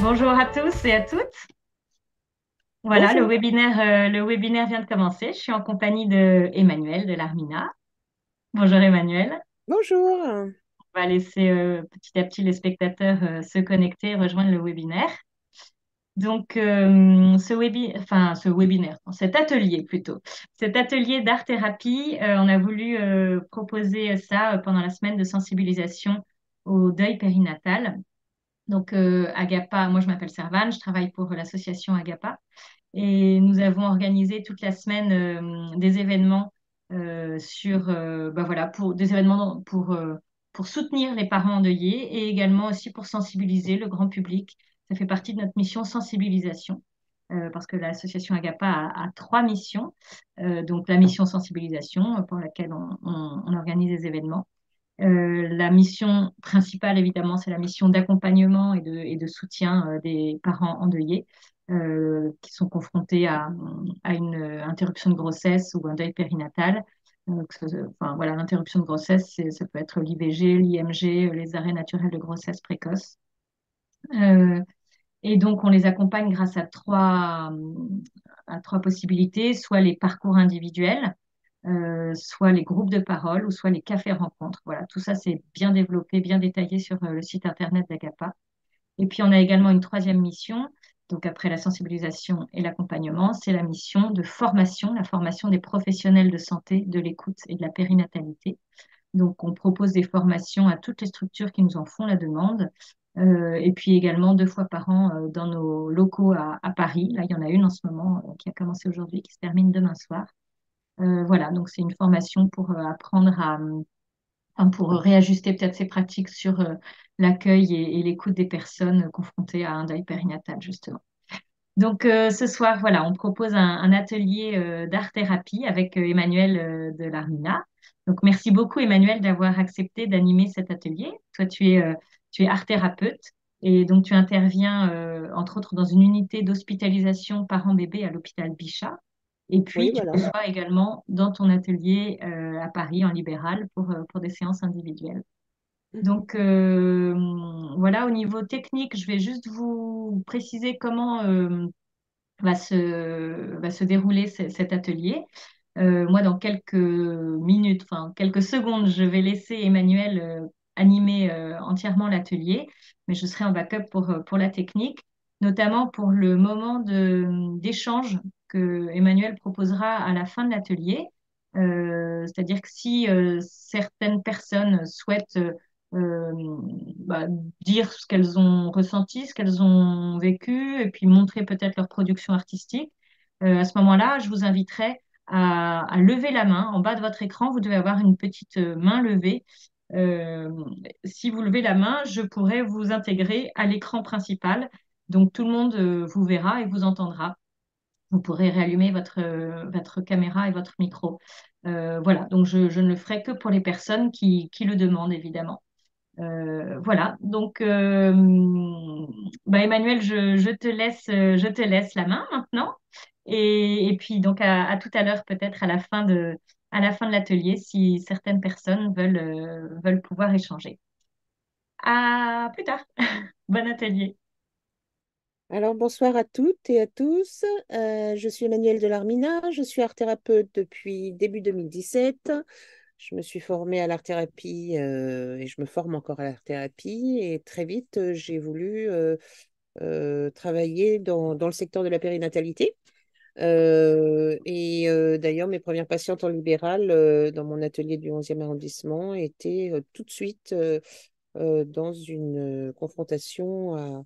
Bonjour à tous et à toutes. Voilà, Bonjour. le webinaire vient de commencer. Je suis en compagnie de Emmanuel de l'Armina. Bonjour Emmanuel. Bonjour. On va laisser petit à petit les spectateurs se connecter et rejoindre le webinaire. Donc, ce webinaire, non, cet atelier plutôt, cet atelier d'art-thérapie, on a voulu proposer ça pendant la semaine de sensibilisation au deuil périnatal. Donc, Agapa, moi je m'appelle Servane, je travaille pour l'association Agapa. Et nous avons organisé toute la semaine des événements voilà, pour des événements pour soutenir les parents endeuillés et également aussi pour sensibiliser le grand public. Ça fait partie de notre mission sensibilisation. Parce que l'association Agapa a trois missions. Donc la mission sensibilisation pour laquelle on organise des événements. La mission principale, évidemment, c'est la mission d'accompagnement et de soutien des parents endeuillés qui sont confrontés à une interruption de grossesse ou un deuil périnatal. Enfin, voilà, l'interruption de grossesse, ça peut être l'IVG, l'IMG, les arrêts naturels de grossesse précoce. Euh, et donc, on les accompagne grâce à trois possibilités, soit les parcours individuels, soit les groupes de parole ou soit les cafés rencontres. Voilà, tout ça, c'est bien développé, bien détaillé sur le site internet d'Agapa. Et puis, on a également une troisième mission. Donc, après la sensibilisation et l'accompagnement, c'est la mission de formation, la formation des professionnels de santé, de l'écoute et de la périnatalité. Donc, on propose des formations à toutes les structures qui nous en font la demande. Et puis également 2 fois par an dans nos locaux à Paris. Là, il y en a une en ce moment qui a commencé aujourd'hui, qui se termine demain soir. Voilà, donc c'est une formation pour apprendre enfin, pour réajuster peut-être ses pratiques sur l'accueil et l'écoute des personnes confrontées à un deuil périnatal, justement. Donc ce soir, voilà, on propose un atelier d'art-thérapie avec Emmanuel de l'Armina. Donc merci beaucoup Emmanuel d'avoir accepté d'animer cet atelier. Toi, tu es art-thérapeute et donc tu interviens entre autres dans une unité d'hospitalisation parents-bébés à l'hôpital Bichat. Et Oui, puis tu voilà. reçois également dans ton atelier à Paris en libéral pour des séances individuelles. Mhm. Donc voilà, au niveau technique, je vais juste vous préciser comment va se dérouler cet atelier. Moi, dans quelques minutes, enfin quelques secondes, je vais laisser Emmanuel animer entièrement l'atelier, mais je serai en backup pour la technique, notamment pour le moment d'échange que Emmanuel proposera à la fin de l'atelier. C'est-à-dire que si certaines personnes souhaitent euh, bah, dire ce qu'elles ont ressenti, ce qu'elles ont vécu, et puis montrer peut-être leur production artistique. À ce moment-là, je vous inviterai à lever la main. En bas de votre écran, vous devez avoir une petite main levée. Euh, Si vous levez la main, je pourrai vous intégrer à l'écran principal. Donc tout le monde vous verra et vous entendra. Vous pourrez réallumer votre caméra et votre micro. Voilà, donc je ne le ferai que pour les personnes qui le demandent, évidemment. Voilà, donc bah, Emmanuel, je te laisse la main maintenant. Et puis donc à tout à l'heure, peut-être à la fin de l'atelier, si certaines personnes veulent pouvoir échanger. À plus tard. Bon atelier. Alors, bonsoir à toutes et à tous. Je suis Emmanuelle Delarmina. Je suis art-thérapeute depuis début 2017. Je me suis formée à l'art-thérapie et je me forme encore à l'art-thérapie. Et très vite, j'ai voulu travailler dans le secteur de la périnatalité. D'ailleurs, mes premières patientes en libéral dans mon atelier du 11e arrondissement étaient tout de suite dans une confrontation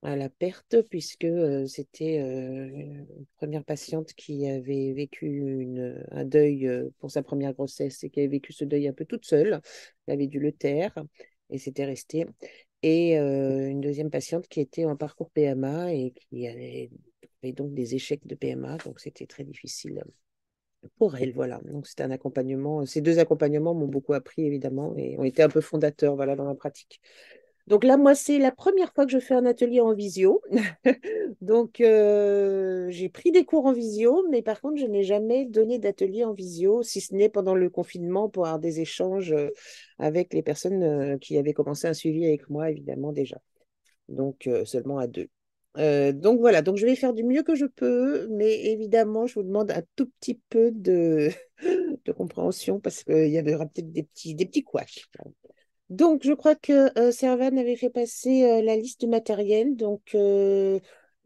à la perte, puisque c'était une première patiente qui avait vécu un deuil pour sa première grossesse et qui avait vécu ce deuil un peu toute seule. Elle avait dû le taire et c'était resté. Et une deuxième patiente qui était en parcours PMA et qui avait donc des échecs de PMA, donc c'était très difficile pour elle, voilà. Donc c'était un accompagnement. Ces deux accompagnements m'ont beaucoup appris, évidemment, et ont été un peu fondateurs, voilà, dans ma pratique. Donc là, moi, c'est la première fois que je fais un atelier en visio. Donc, j'ai pris des cours en visio, mais par contre, je n'ai jamais donné d'atelier en visio, si ce n'est pendant le confinement pour avoir des échanges avec les personnes qui avaient commencé un suivi avec moi, évidemment, déjà. donc seulement à deux. Donc voilà, donc je vais faire du mieux que je peux, mais évidemment, je vous demande un tout petit peu de, de compréhension parce qu'il y aura peut-être des petits couacs. Donc, je crois que Servan avait fait passer la liste du matériel. Donc,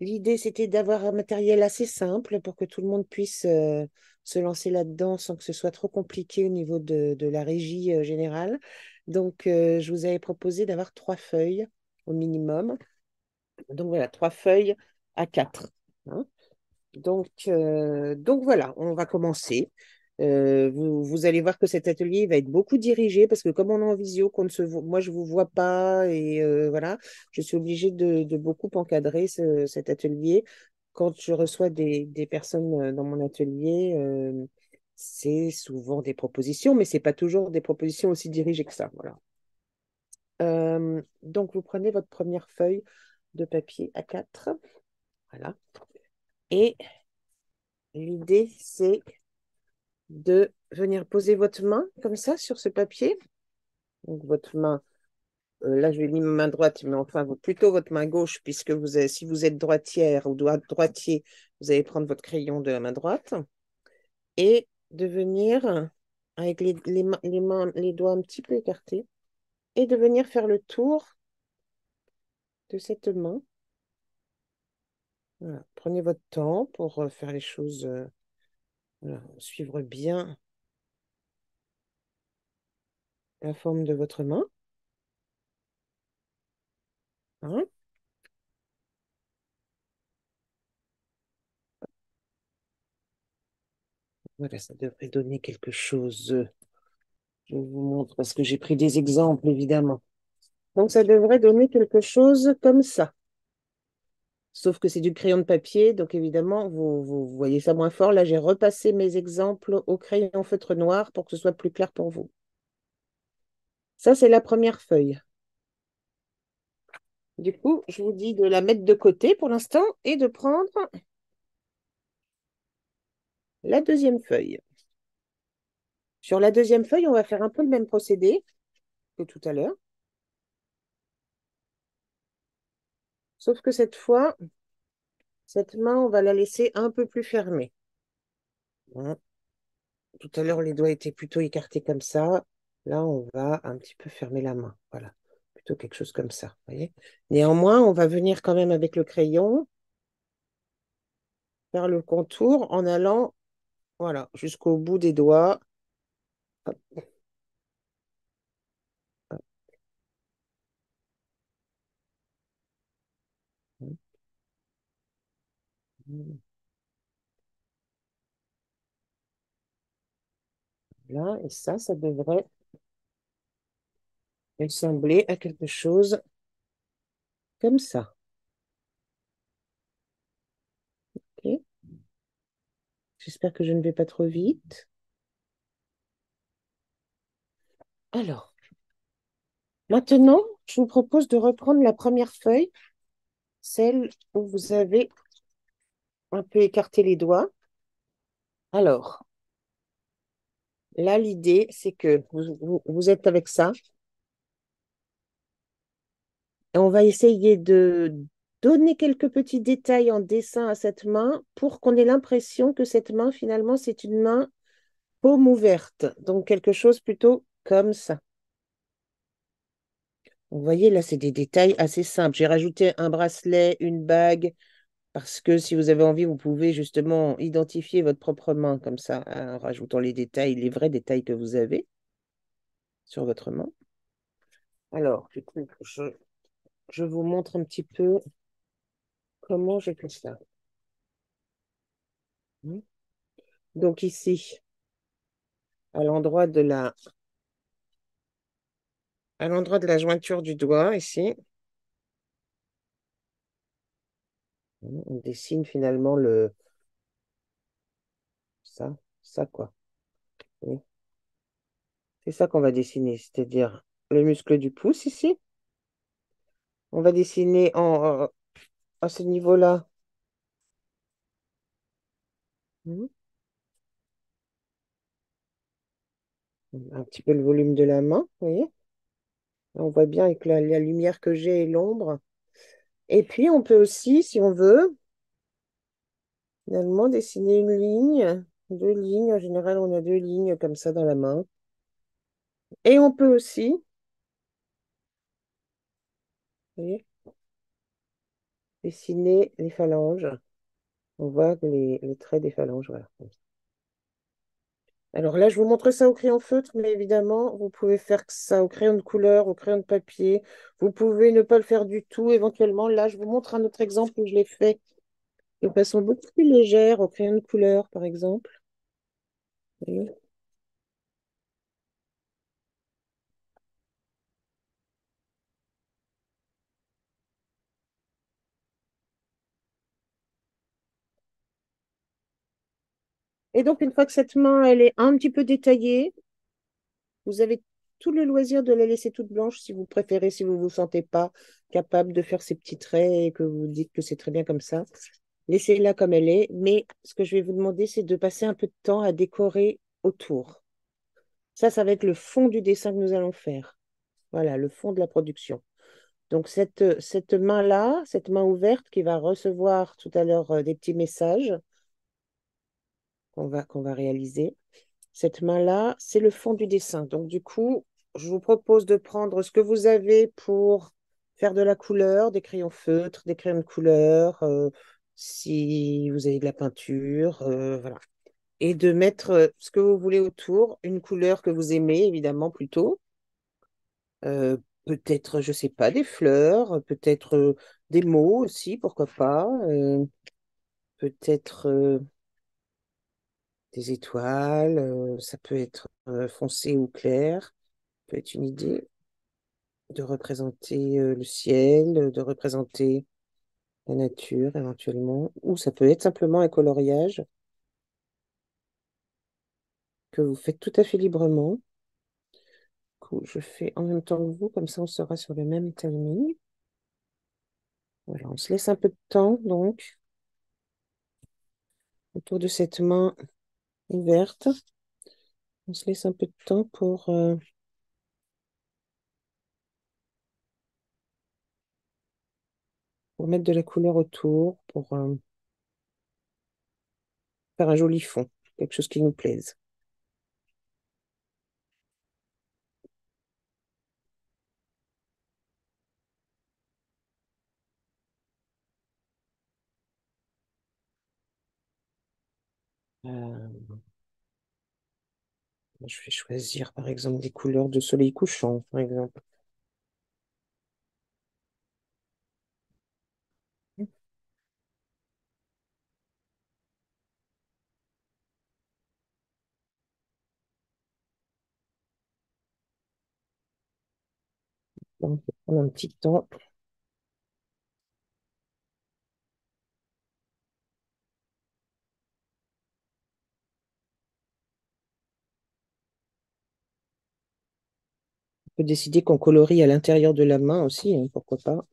l'idée, c'était d'avoir un matériel assez simple pour que tout le monde puisse se lancer là-dedans sans que ce soit trop compliqué au niveau de la régie générale. Donc, je vous avais proposé d'avoir 3 feuilles au minimum. Donc, voilà, 3 feuilles à 4. Hein. Donc voilà, on va commencer. Vous allez voir que cet atelier va être beaucoup dirigé parce que comme on est en visio, moi je ne vous vois pas et voilà, je suis obligée de beaucoup encadrer cet atelier. Quand je reçois des personnes dans mon atelier, c'est souvent des propositions, mais ce n'est pas toujours des propositions aussi dirigées que ça. Voilà. Donc vous prenez votre première feuille de papier A4. Voilà. Et l'idée, c'est de venir poser votre main comme ça sur ce papier. Donc votre main, là je vais mis ma main droite, mais enfin plutôt votre main gauche, puisque si vous êtes droitière ou droitier, vous allez prendre votre crayon de la main droite et de venir avec les doigts un petit peu écartés et de venir faire le tour de cette main. Voilà. Prenez votre temps pour faire les choses, voilà, suivre bien la forme de votre main. Hein. Voilà, ça devrait donner quelque chose. Je vous montre parce que j'ai pris des exemples, évidemment. Donc, ça devrait donner quelque chose comme ça. Sauf que c'est du crayon de papier, donc évidemment, vous voyez ça moins fort. Là, j'ai repassé mes exemples au crayon feutre noir pour que ce soit plus clair pour vous. Ça, c'est la première feuille. Du coup, je vous dis de la mettre de côté pour l'instant et de prendre la deuxième feuille. Sur la deuxième feuille, on va faire un peu le même procédé que tout à l'heure. Sauf que cette fois, cette main, on va la laisser un peu plus fermée. Hein. Tout à l'heure, les doigts étaient plutôt écartés comme ça. Là, on va un petit peu fermer la main. Voilà. Plutôt quelque chose comme ça. Voyez. Néanmoins, on va venir quand même avec le crayon faire le contour en allant voilà, jusqu'au bout des doigts. Hop, hop, hop. Là, et ça devrait ressembler à quelque chose comme ça. Ok. J'espère que je ne vais pas trop vite. Alors, maintenant, je vous propose de reprendre la première feuille, celle où vous avez un peu écarté les doigts. Alors, là, l'idée, c'est que vous êtes avec ça et on va essayer de donner quelques petits détails en dessin à cette main pour qu'on ait l'impression que cette main, finalement, c'est une main paume ouverte. Donc, quelque chose plutôt comme ça. Vous voyez, là, c'est des détails assez simples. J'ai rajouté un bracelet, une bague, parce que si vous avez envie, vous pouvez justement identifier votre propre main comme ça, en rajoutant les détails, les vrais détails que vous avez sur votre main. Alors, du coup, je vous montre un petit peu comment j'ai fait ça. Donc ici, à l'endroit à l'endroit de la jointure du doigt, ici, on dessine finalement ça quoi. Oui. C'est ça qu'on va dessiner, c'est-à-dire le muscle du pouce ici. On va dessiner à ce niveau-là. Mhm. Un petit peu le volume de la main, vous voyez? On voit bien avec la lumière que j'ai et l'ombre. Et puis, on peut aussi, si on veut, finalement, dessiner une ligne, deux lignes. En général, on a deux lignes comme ça dans la main. Et on peut aussi, vous voyez, dessiner les phalanges. On voit que les traits des phalanges, voilà. Alors là, je vous montre ça au crayon feutre, mais évidemment, vous pouvez faire ça au crayon de couleur, au crayon de papier. Vous pouvez ne pas le faire du tout, éventuellement. Là, je vous montre un autre exemple où je l'ai fait de façon beaucoup plus légère, au crayon de couleur, par exemple. Vous voyez. Et donc, une fois que cette main, elle est un petit peu détaillée, vous avez tout le loisir de la laisser toute blanche si vous préférez, si vous ne vous sentez pas capable de faire ces petits traits et que vous dites que c'est très bien comme ça. Laissez-la comme elle est. Mais ce que je vais vous demander, c'est de passer un peu de temps à décorer autour. Ça va être le fond du dessin que nous allons faire. Voilà, le fond de la production. Donc, cette main-là, cette main ouverte qui va recevoir tout à l'heure des petits messages qu'on va réaliser, cette main-là, c'est le fond du dessin. Donc, du coup, je vous propose de prendre ce que vous avez pour faire de la couleur, des crayons feutres, des crayons de couleur, si vous avez de la peinture, voilà. Et de mettre ce que vous voulez autour, une couleur que vous aimez, évidemment, plutôt. Peut-être, je sais pas, des fleurs, peut-être des mots aussi, pourquoi pas. Peut-être des étoiles, ça peut être foncé ou clair, ça peut être une idée de représenter le ciel, de représenter la nature éventuellement, ou ça peut être simplement un coloriage que vous faites tout à fait librement. Du coup, je fais en même temps que vous, comme ça on sera sur le même timing. Voilà, on se laisse un peu de temps donc autour de cette main ouverte. On se laisse un peu de temps pour mettre de la couleur autour, pour faire un joli fond, quelque chose qui nous plaise. Euh, je vais choisir par exemple des couleurs de soleil couchant, par exemple. Donc, on va prendre un petit temps. On peut décider qu'on colorie à l'intérieur de la main aussi, hein, pourquoi pas.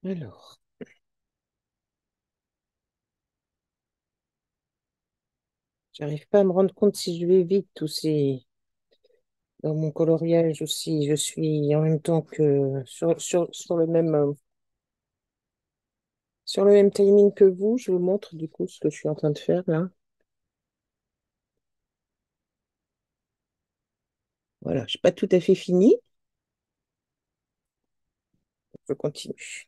Alors, j'arrive pas à me rendre compte si je vais vite ou si dans mon coloriage aussi, je suis en même temps que sur le même timing que vous. Je vous montre du coup ce que je suis en train de faire là. Voilà, je suis pas tout à fait fini. Je continue.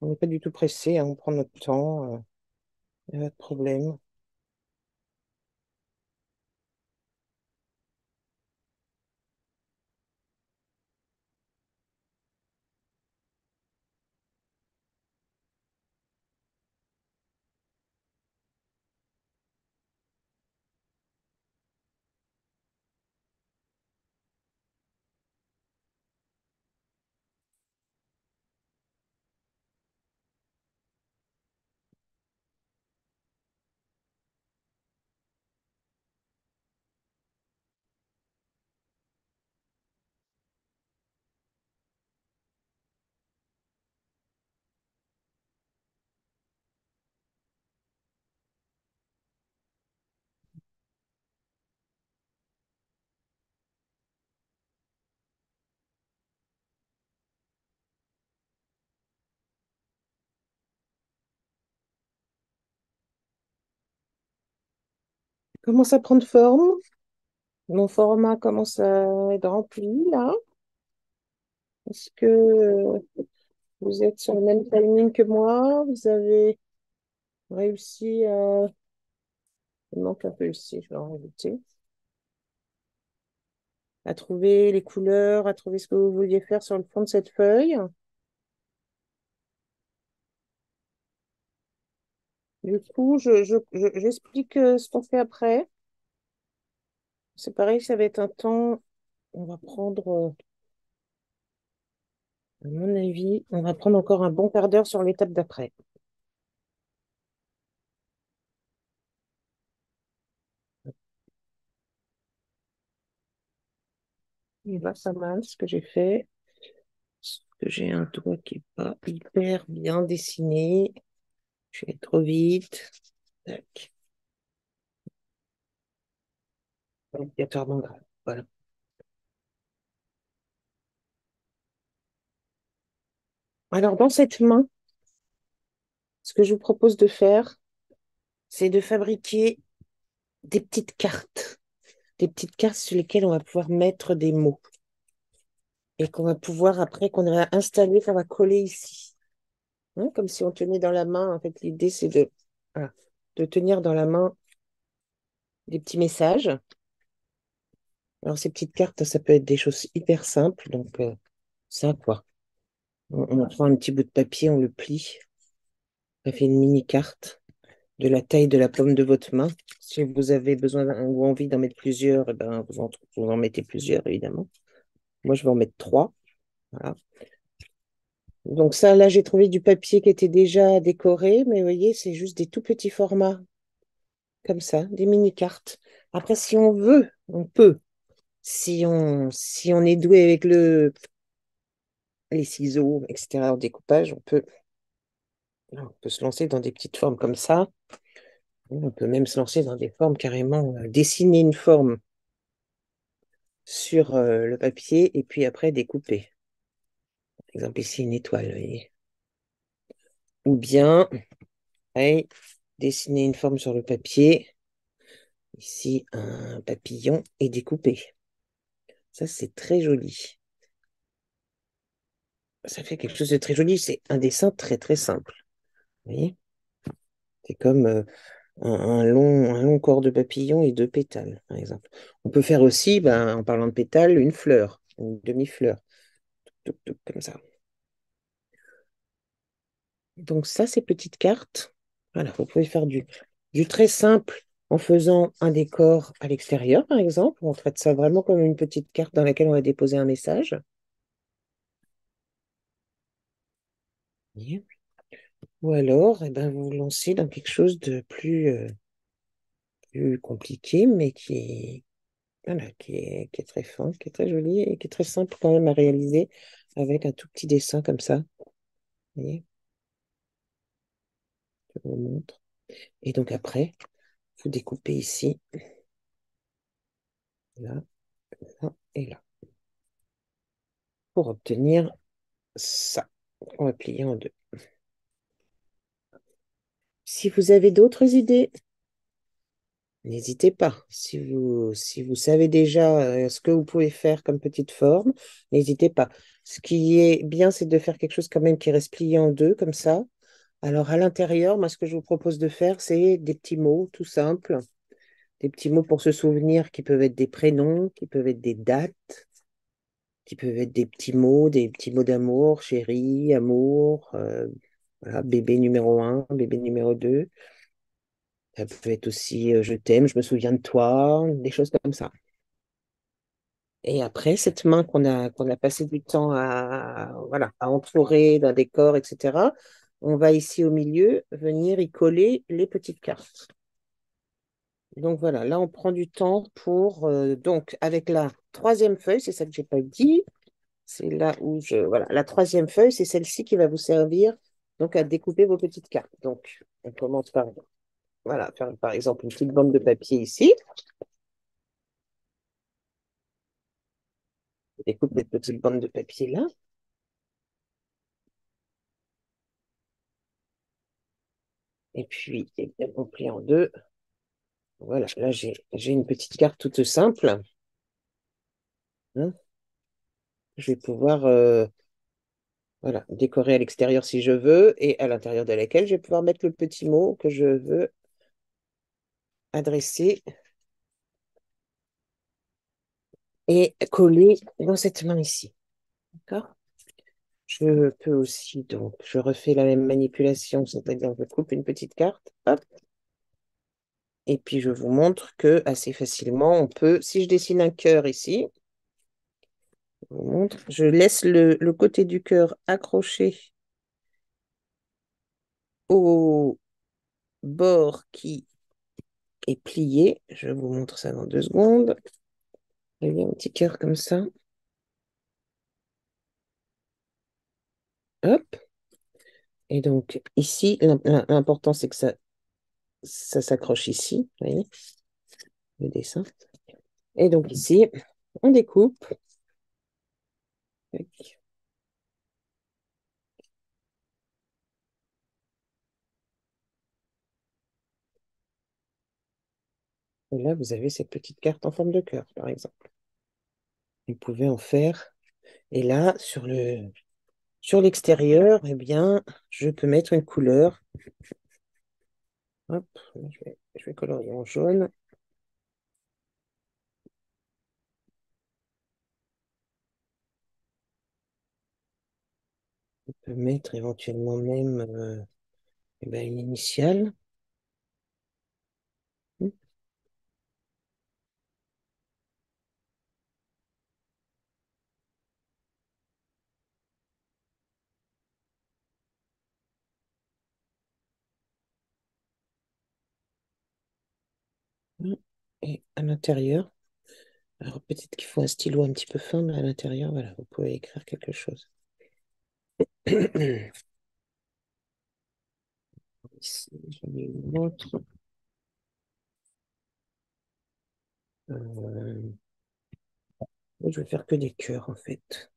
On n'est pas du tout pressé, hein, on prend notre temps, y a pas de problème. Commence à prendre forme. Mon format commence à être rempli là. Est-ce que vous êtes sur le même timing que moi? Vous avez réussi à... Il manque un peu ici, je vais en rajouter. À trouver les couleurs, à trouver ce que vous vouliez faire sur le fond de cette feuille. Du coup, j'explique ce qu'on fait après. C'est pareil, ça va être un temps. On va prendre, à mon avis, on va prendre encore un bon quart d'heure sur l'étape d'après. Il va pas mal ce que j'ai fait. Parce que j'ai un doigt qui n'est pas hyper bien dessiné. Je vais trop vite. Tac. Obligatoirement grave. Voilà. Alors, dans cette main, ce que je vous propose de faire, c'est de fabriquer des petites cartes. Des petites cartes sur lesquelles on va pouvoir mettre des mots. Et qu'on va pouvoir, après, qu'on va installer, qu'on va coller ici. Hein, comme si on tenait dans la main. En fait, l'idée, c'est voilà, de tenir dans la main des petits messages. Alors, ces petites cartes, ça peut être des choses hyper simples. Donc, ça, quoi. On prend un petit bout de papier, on le plie. Ça fait une mini carte de la taille de la paume de votre main. Si vous avez besoin ou envie d'en mettre plusieurs, eh ben, vous en mettez plusieurs, évidemment. Moi, je vais en mettre trois. Voilà. Donc ça, là, j'ai trouvé du papier qui était déjà décoré, mais vous voyez, c'est juste des tout petits formats, comme ça, des mini-cartes. Après, si on veut, on peut. Si on est doué avec les ciseaux, etc., en découpage, on peut se lancer dans des petites formes comme ça. On peut même se lancer dans des formes carrément, dessiner une forme sur le papier et puis après découper. Par exemple, ici, une étoile, vous voyez. Ou bien, pareil, dessiner une forme sur le papier. Ici, un papillon et découpé. Ça, c'est très joli. Ça fait quelque chose de très joli. C'est un dessin très, très simple. Vous voyez? C'est comme un long corps de papillon et deux pétales, par exemple. On peut faire aussi, ben, en parlant de pétales, une fleur, une demi-fleur, comme ça. Donc ça, ces petites cartes, voilà, vous pouvez faire du très simple en faisant un décor à l'extérieur, par exemple. On traite ça vraiment comme une petite carte dans laquelle on va déposer un message. Voyez. Ou alors, eh ben, vous vous lancez dans quelque chose de plus compliqué, mais voilà, qui est très fin, qui est très joli et qui est très simple quand même à réaliser avec un tout petit dessin comme ça. Vous voyez, je vous montre. Et donc après, vous découpez ici, là, là et là, pour obtenir ça. On va plier en deux. Si vous avez d'autres idées, n'hésitez pas. Si vous savez déjà ce que vous pouvez faire comme petite forme, n'hésitez pas. Ce qui est bien, c'est de faire quelque chose quand même qui reste plié en deux, comme ça. Alors, à l'intérieur, moi, ce que je vous propose de faire, c'est des petits mots tout simples, des petits mots pour se souvenir qui peuvent être des prénoms, qui peuvent être des dates, qui peuvent être des petits mots d'amour, chérie, amour, voilà, bébé numéro un, bébé numéro 2. Ça peut être aussi je t'aime, je me souviens de toi, des choses comme ça. Et après, cette main qu'on a passé du temps voilà, à entourer d'un décor, etc., on va ici au milieu venir y coller les petites cartes. Donc voilà, là on prend du temps pour donc avec la troisième feuille, c'est ça que j'ai pas dit, c'est là où voilà, la troisième feuille, c'est celle-ci qui va vous servir donc à découper vos petites cartes. Donc on commence par voilà, faire par exemple une petite bande de papier ici, on découpe cette petite bande de papier là, et puis eh bien, on plie en deux. Voilà, là j'ai une petite carte toute simple, hein. Je vais pouvoir voilà, décorer à l'extérieur si je veux, et à l'intérieur de laquelle je vais pouvoir mettre le petit mot que je veux adresser et coller dans cette main ici. D'accord? Je peux aussi, donc, je refais la même manipulation, c'est-à-dire je coupe une petite carte, hop, et puis je vous montre que assez facilement, on peut, si je dessine un cœur ici, je vous montre, je laisse le côté du cœur accroché au bord qui est plié. Je vous montre ça dans 2 secondes. Il y a un petit cœur comme ça. Hop. Et donc ici, l'important c'est que ça s'accroche ici, vous voyez, le dessin. Et donc ici, on découpe. Tac. Et là, vous avez cette petite carte en forme de cœur, par exemple. Vous pouvez en faire. Et là, sur l'extérieur, eh bien, je peux mettre une couleur. Hop, je vais colorier en jaune. Je peux mettre éventuellement même eh ben, une initiale. Et à l'intérieur, alors peut-être qu'il faut un stylo un petit peu fin, mais à l'intérieur, voilà, vous pouvez écrire quelque chose. Ici, j'en ai une autre. Euh, je vais faire que des cœurs, en fait.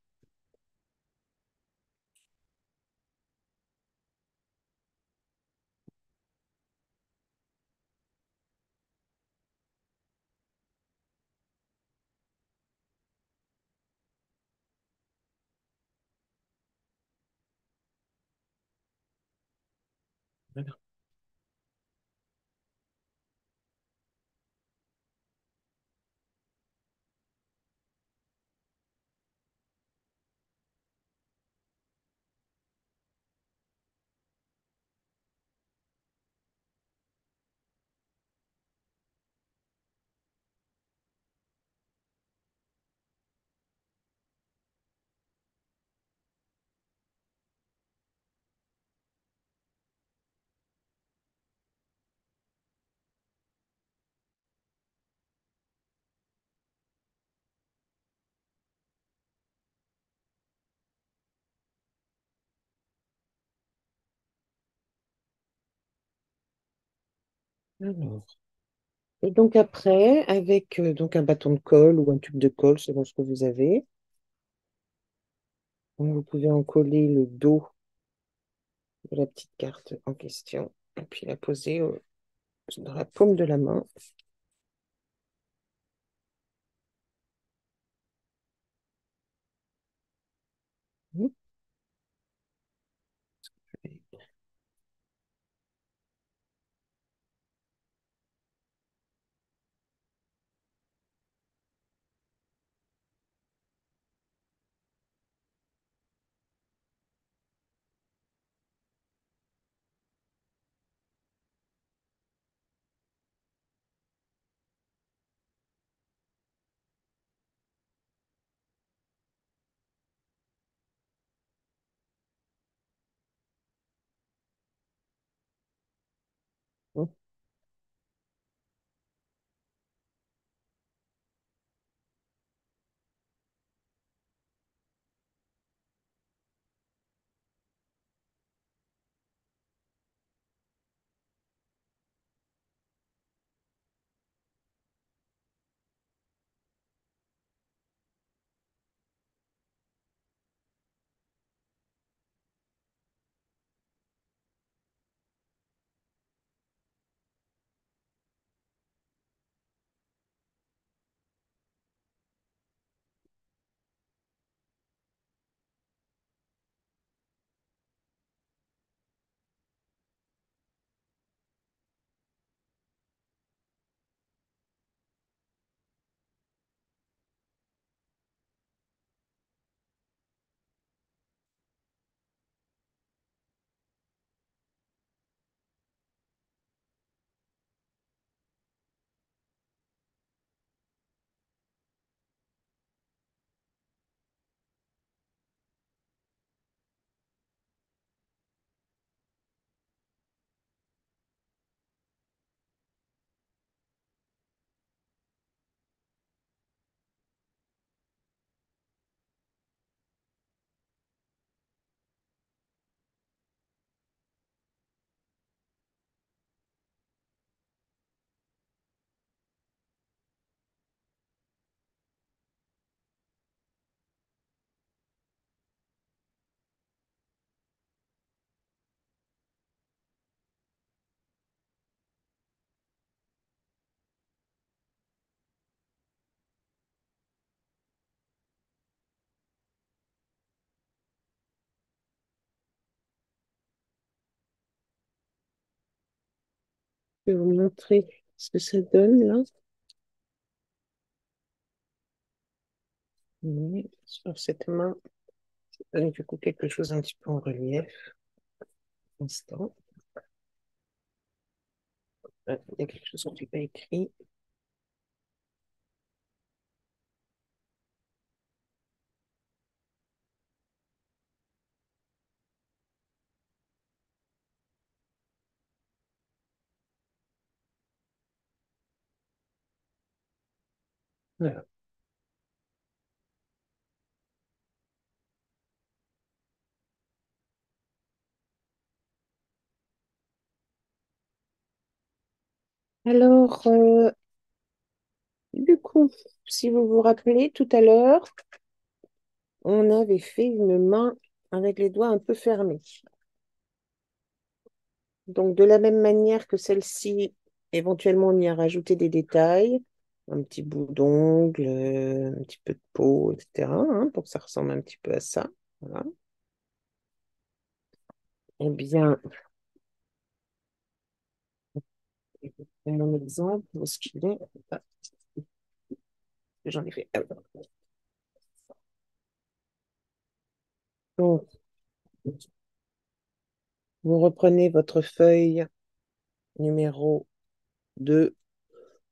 Voilà. Alors. Et donc après, avec donc un bâton de colle ou un tube de colle, selon ce que vous avez, donc vous pouvez en coller le dos de la petite carte en question et puis la poser dans la paume de la main. Je vais vous montrer ce que ça donne là. Mais sur cette main, ça donne du coup quelque chose un petit peu en relief. Instant. Il y a quelque chose qui n'est pas écrit. Voilà. Alors, du coup, si vous vous rappelez, tout à l'heure, on avait fait une main avec les doigts un peu fermés. Donc, de la même manière que celle-ci, éventuellement, on y a rajouté des détails, un petit bout d'ongle, un petit peu de peau, etc., hein, pour que ça ressemble un petit peu à ça. Voilà. Eh bien, pour mon exemple, où est-ce qu'il est? Ah, j'en ai fait. Ah, voilà. Donc, vous reprenez votre feuille numéro 2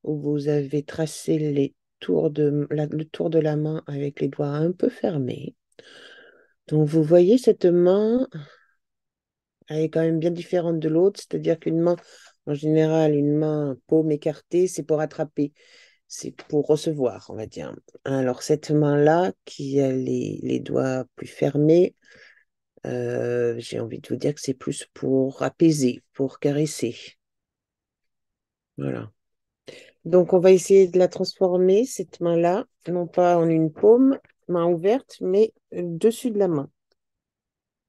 où vous avez tracé le tour de la main avec les doigts un peu fermés. Donc, vous voyez cette main, elle est quand même bien différente de l'autre, c'est-à-dire qu'une main, en général, une main paume écartée, c'est pour attraper, c'est pour recevoir, on va dire. Alors, cette main-là, qui a les doigts plus fermés, j'ai envie de vous dire que c'est plus pour apaiser, pour caresser. Voilà. Donc, on va essayer de la transformer, cette main-là, non pas en une paume, main ouverte, mais dessus de la main.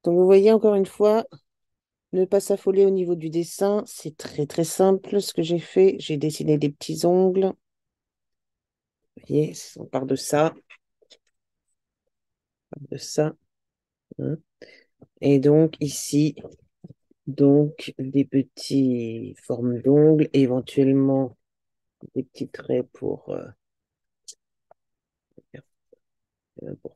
Donc, vous voyez encore une fois, ne pas s'affoler au niveau du dessin. C'est très, très simple ce que j'ai fait. J'ai dessiné des petits ongles. Vous voyez, on part de ça. Hein. Et donc, ici, donc, des petits formes d'ongles, éventuellement des petits traits pour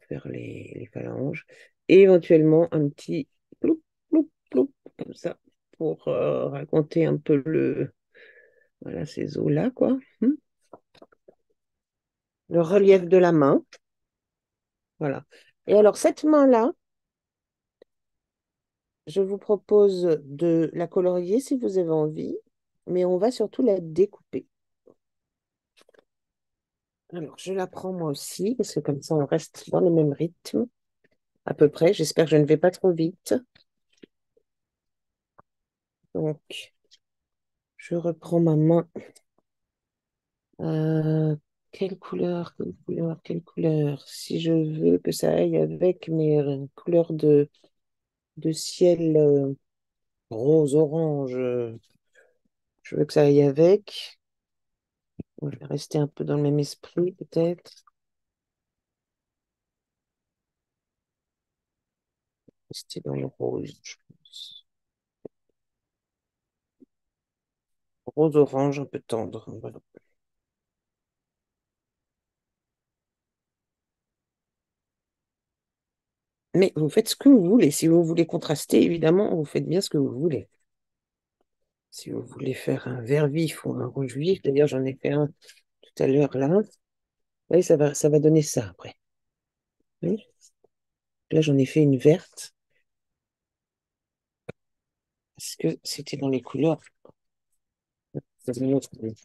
faire les phalanges, et éventuellement un petit ploup, ploup, ploup, comme ça, pour raconter un peu voilà, ces os-là, quoi. Le relief de la main, voilà. Et alors, cette main-là, je vous propose de la colorier si vous avez envie, mais on va surtout la découper. Alors, je la prends moi aussi, parce que comme ça, on reste dans le même rythme, à peu près. J'espère que je ne vais pas trop vite. Donc, je reprends ma main. Quelle couleur, quelle couleur, quelle couleur? Si je veux que ça aille avec mes couleurs de ciel rose, orange, je veux que ça aille avec. Bon, je vais rester un peu dans le même esprit, peut-être. Rester dans le rose, je pense. Rose-orange, un peu tendre. Voilà. Mais vous faites ce que vous voulez. Si vous voulez contraster, évidemment, vous faites bien ce que vous voulez. Si vous voulez faire un vert vif ou un rouge vif, d'ailleurs, j'en ai fait un tout à l'heure là. Oui, ça va donner ça après. Oui. Là, j'en ai fait une verte parce que c'était dans les couleurs. C'est une autre. Oui,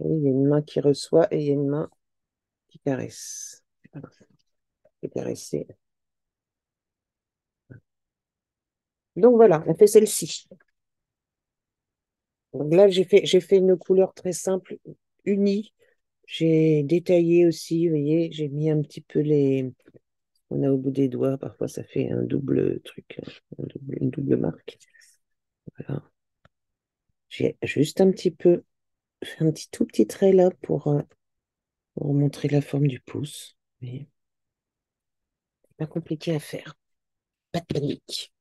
il y a une main qui reçoit et il y a une main qui caresse. Voilà, je vais caresser. Donc voilà, on fait celle-ci. Donc là, j'ai fait une couleur très simple, unie. J'ai détaillé aussi, vous voyez, j'ai mis un petit peu les. On a au bout des doigts, parfois ça fait un double truc, une double marque. Voilà. J'ai juste un petit peu fait un petit tout petit trait là pour montrer la forme du pouce. Mais pas compliqué à faire. Pas de panique.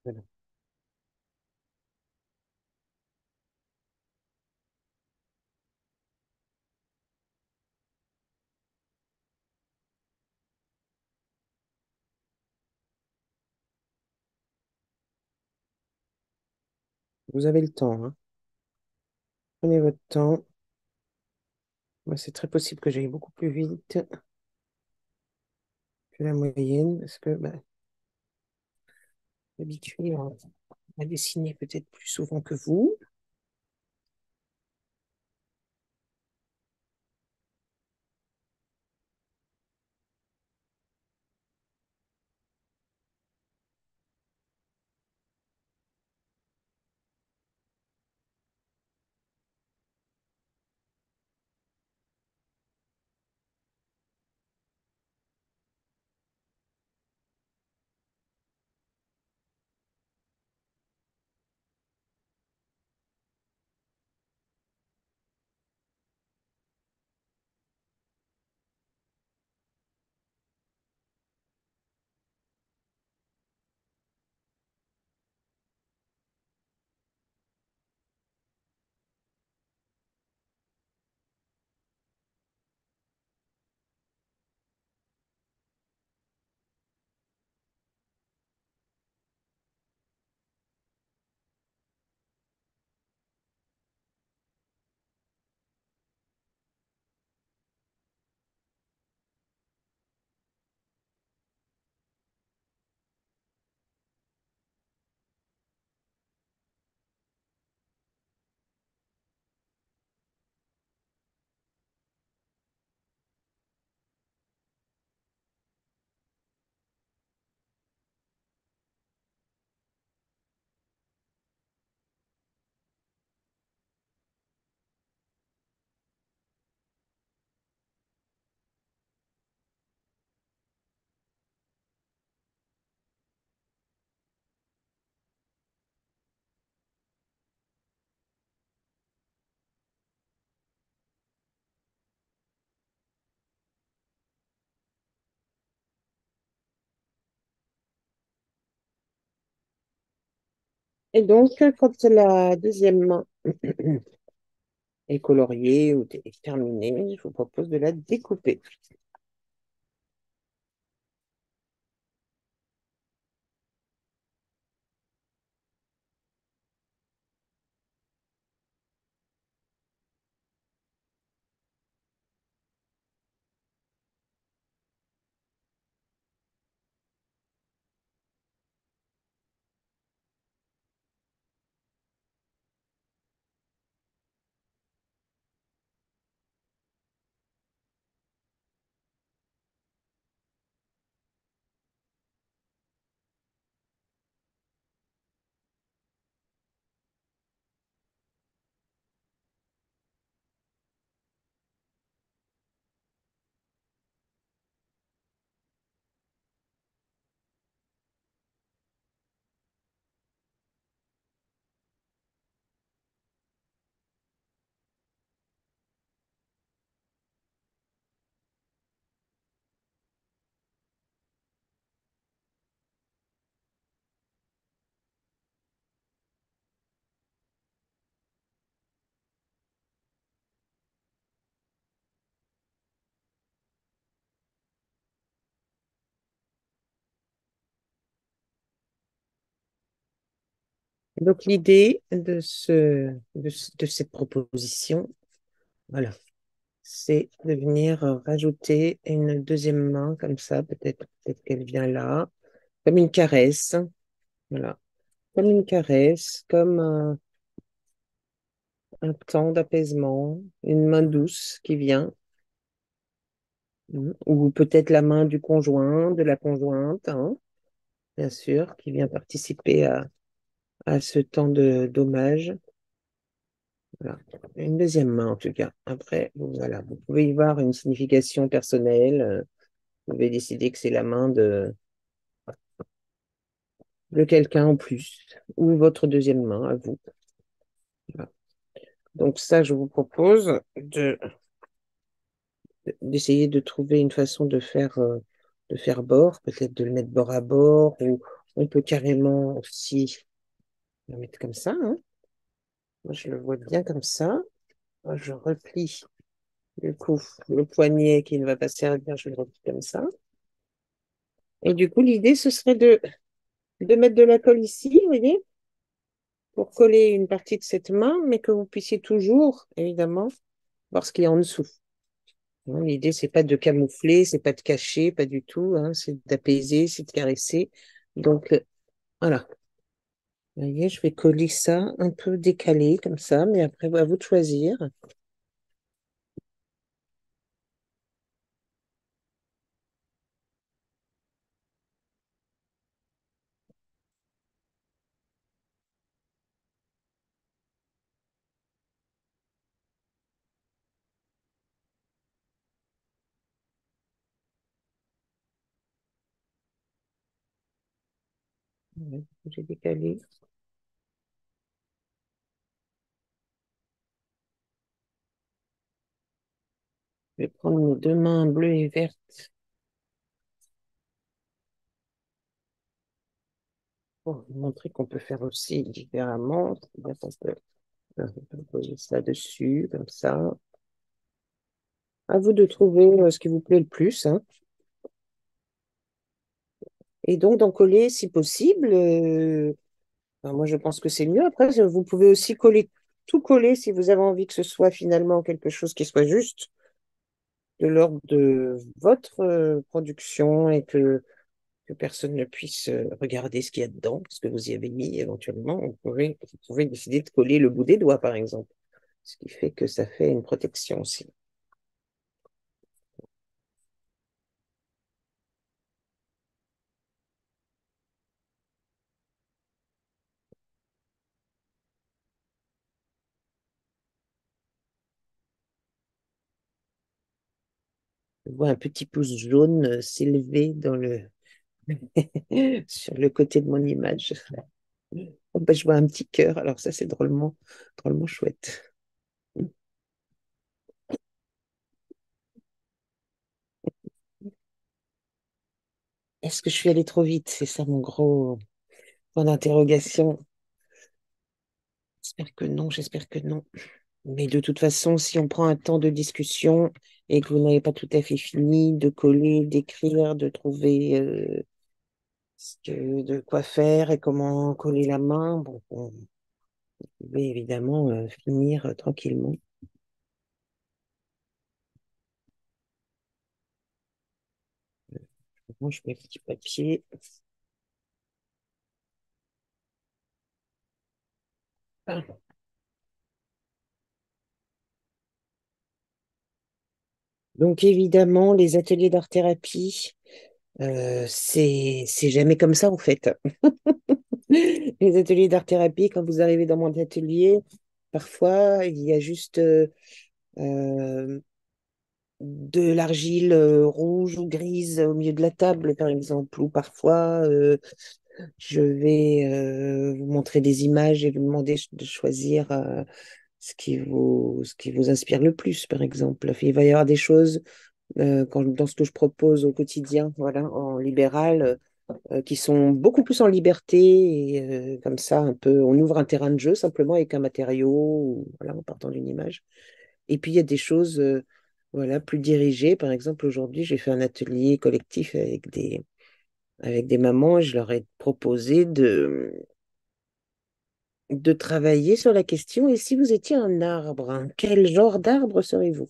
Voilà. Vous avez le temps, hein. Prenez votre temps. Moi, c'est très possible que j'aille beaucoup plus vite que la moyenne parce que bah, habitué à dessiner peut-être plus souvent que vous. Et donc, quand la deuxième main est coloriée ou est terminée, je vous propose de la découper. Donc, l'idée de cette proposition, voilà, c'est de venir rajouter une deuxième main comme ça, peut-être qu'elle vient là, comme une caresse, voilà, comme une caresse, comme un temps d'apaisement, une main douce qui vient, ou peut-être la main du conjoint, de la conjointe, hein, bien sûr, qui vient participer à ce temps de d'hommage. Voilà. Une deuxième main, en tout cas. Après, voilà, vous pouvez y voir une signification personnelle. Vous pouvez décider que c'est la main de quelqu'un en plus, ou votre deuxième main à vous. Voilà. Donc ça, je vous propose d'essayer de trouver une façon de faire bord, peut-être de le mettre bord à bord, On peut carrément aussi le mettre comme ça, hein. Moi, je le vois bien comme ça. Moi, je replie du coup le poignet qui ne va pas servir, je le replie comme ça. Et du coup, l'idée, ce serait de mettre de la colle ici, vous voyez, pour coller une partie de cette main, mais que vous puissiez toujours, évidemment, voir ce qu'il y a en dessous. Hein, l'idée, c'est pas de camoufler, c'est pas de cacher, pas du tout, hein, c'est d'apaiser, c'est de caresser. Donc, voilà. Vous voyez, je vais coller ça un peu décalé comme ça, mais après, à vous de choisir. Ouais, j'ai décalé. Je vais prendre mes deux mains bleues et vertes pour vous montrer qu'on peut faire aussi différemment. C'est-à-dire qu'on peut poser ça dessus, comme ça. À vous de trouver ce qui vous plaît le plus, hein. Et donc d'en coller si possible. Ben, moi, je pense que c'est mieux. Après, vous pouvez aussi coller, tout coller si vous avez envie que ce soit finalement quelque chose qui soit juste de l'ordre de votre production et que personne ne puisse regarder ce qu'il y a dedans, ce que vous y avez mis éventuellement. Vous pouvez décider de coller le bout des doigts, par exemple, ce qui fait que ça fait une protection aussi. Je vois un petit pouce jaune s'élever dans sur le côté de mon image. Oh, ben, je vois un petit cœur, alors ça c'est drôlement chouette. Est-ce que je suis allée trop vite? C'est ça mon gros point d'interrogation. J'espère que non, j'espère que non. Mais de toute façon, si on prend un temps de discussion et que vous n'avez pas tout à fait fini de coller, d'écrire, de trouver de quoi faire et comment coller la main, bon, on va évidemment finir tranquillement. Je range mes petits papiers. Ah. Donc évidemment, les ateliers d'art-thérapie, c'est jamais comme ça en fait. Les ateliers d'art-thérapie, quand vous arrivez dans mon atelier, parfois il y a juste euh, de l'argile rouge ou grise au milieu de la table, par exemple, ou parfois je vais vous montrer des images et vous demander de choisir ce qui vous inspire le plus, par exemple. Il va y avoir des choses dans ce que je propose au quotidien, voilà, en libéral, qui sont beaucoup plus en liberté et comme ça, un peu, on ouvre un terrain de jeu simplement avec un matériau, ou, voilà, en partant d'une image. Et puis il y a des choses, voilà, plus dirigées. Par exemple, aujourd'hui, j'ai fait un atelier collectif avec des mamans. Et je leur ai proposé de travailler sur la question, et si vous étiez un arbre, hein, quel genre d'arbre seriez-vous?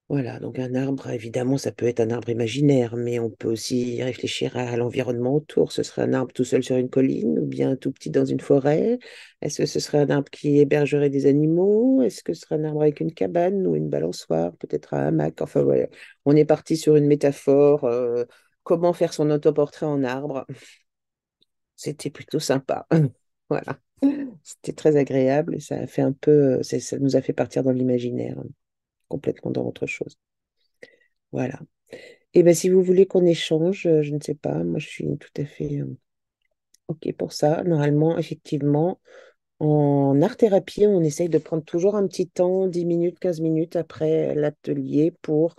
Voilà, donc un arbre, évidemment, ça peut être un arbre imaginaire, mais on peut aussi réfléchir à l'environnement autour. Ce serait un arbre tout seul sur une colline ou bien tout petit dans une forêt? Est-ce que ce serait un arbre qui hébergerait des animaux? Est-ce que ce serait un arbre avec une cabane ou une balançoire, peut-être un hamac? Enfin voilà, on est parti sur une métaphore. Comment faire son autoportrait en arbre? C'était plutôt sympa. Voilà, c'était très agréable et ça a fait un peu, ça nous a fait partir dans l'imaginaire, hein, complètement dans autre chose. Voilà. Et ben si vous voulez qu'on échange, je ne sais pas, moi je suis tout à fait OK pour ça. Normalement, effectivement, en art-thérapie, on essaye de prendre toujours un petit temps, 10 minutes, 15 minutes après l'atelier pour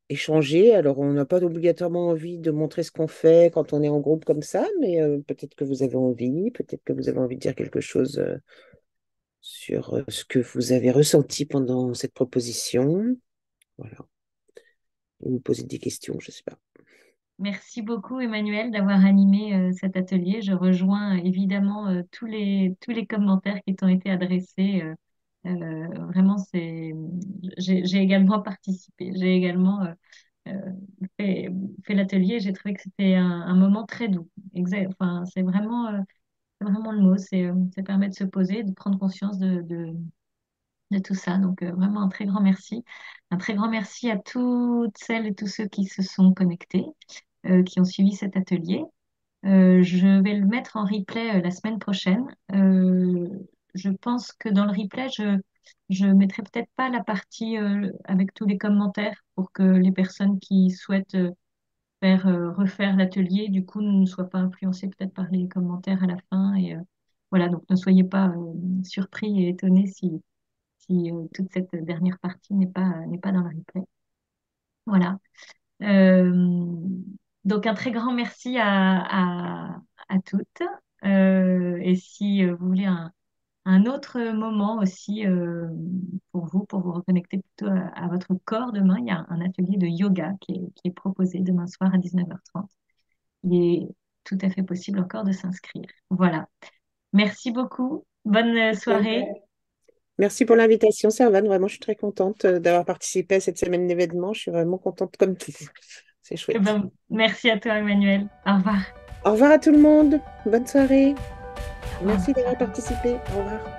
échanger. Alors, on n'a pas obligatoirement envie de montrer ce qu'on fait quand on est en groupe comme ça, mais peut-être que vous avez envie, peut-être que vous avez envie de dire quelque chose sur ce que vous avez ressenti pendant cette proposition. Voilà. Ou vous poser des questions, je ne sais pas. Merci beaucoup, Emmanuel, d'avoir animé cet atelier. Je rejoins évidemment tous les commentaires qui t'ont été adressés. Vraiment, j'ai également participé. J'ai également euh, fait, fait l'atelier. J'ai trouvé que c'était un moment très doux. Exact. Enfin, c'est vraiment le mot. Ça permet de se poser, de prendre conscience de tout ça. Donc, vraiment un très grand merci. Un très grand merci à toutes celles et tous ceux qui se sont connectés, qui ont suivi cet atelier. Je vais le mettre en replay la semaine prochaine. Je pense que dans le replay, je mettrai peut-être pas la partie avec tous les commentaires pour que les personnes qui souhaitent refaire l'atelier, du coup, ne soient pas influencées peut-être par les commentaires à la fin. Et voilà, donc ne soyez pas surpris et étonnés si toute cette dernière partie n'est pas dans le replay. Voilà. Euh, donc un très grand merci à toutes. Et si vous voulez un autre moment aussi pour vous reconnecter plutôt à votre corps demain, il y a un atelier de yoga qui est proposé demain soir à 19h30. Il est tout à fait possible encore de s'inscrire. Voilà. Merci beaucoup. Bonne soirée. Merci pour l'invitation, Servane. Vraiment, je suis très contente d'avoir participé à cette semaine d'événements. Je suis vraiment contente comme tout. C'est Eh chouette. ben, merci à toi, Emmanuel. Au revoir. Au revoir à tout le monde. Bonne soirée. Au Merci d'avoir revoir. participé. Au revoir.